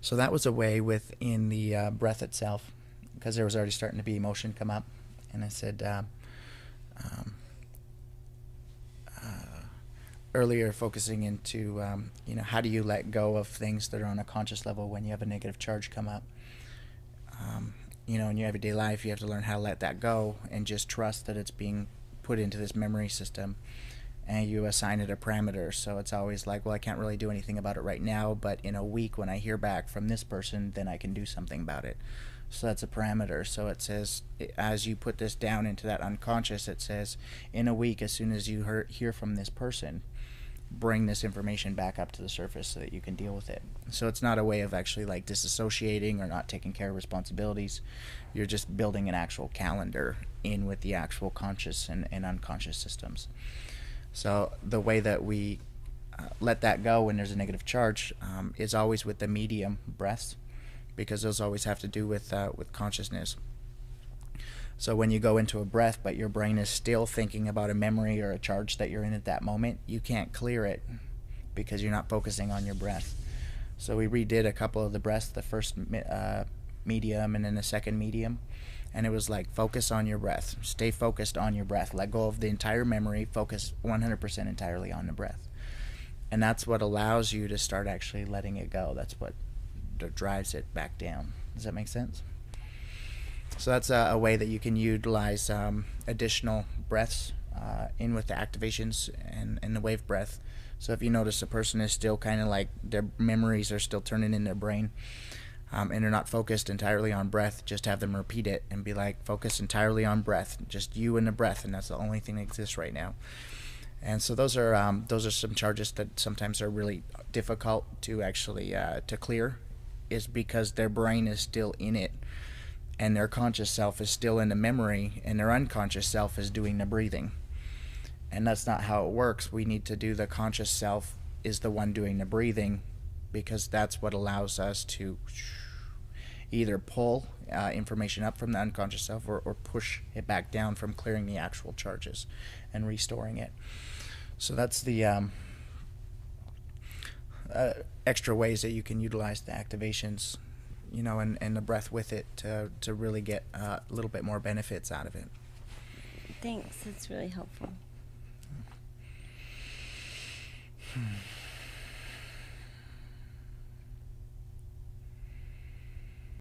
So that was a way within the breath itself, because there was already starting to be emotion come up, and I said um, earlier, focusing into how do you let go of things that are on a conscious level when you have a negative charge come up. In your everyday life, you have to learn how to let that go and just trust that it's being put into this memory system, and you assign it a parameter. So it's always like, well, I can't really do anything about it right now, but in a week when I hear back from this person, then I can do something about it. So that's a parameter. So it says, as you put this down into that unconscious, it says, in a week, as soon as you hear from this person, bring this information back up to the surface so that you can deal with it. So it's not a way of actually like disassociating or not taking care of responsibilities. You're just building an actual calendar in with the actual conscious and unconscious systems. So the way that we let that go when there's a negative charge is always with the medium breaths, because those always have to do with consciousness. So when you go into a breath, but your brain is still thinking about a memory or a charge that you're in at that moment, you can't clear it because you're not focusing on your breath. So we redid a couple of the breaths, the first medium and then the second medium. And it was like, focus on your breath. Stay focused on your breath. Let go of the entire memory. Focus 100% entirely on the breath. And that's what allows you to start actually letting it go. That's what drives it back down. Does that make sense? So that's a way that you can utilize additional breaths in with the activations and the wave breath. So if you notice a person is still kind of like their memories are still turning in their brain and they're not focused entirely on breath, just have them repeat it and be like, focus entirely on breath, just you and the breath, and that's the only thing that exists right now. And so those are some charges that sometimes are really difficult to actually to clear, is because their brain is still in it and their conscious self is still in the memory, and their unconscious self is doing the breathing. And that's not how it works. We need to do the conscious self is the one doing the breathing, because that's what allows us to either pull information up from the unconscious self or push it back down from clearing the actual charges and restoring it. So that's the extra ways that you can utilize the activations, and the breath with it to really get a little bit more benefits out of it. Thanks. That's really helpful.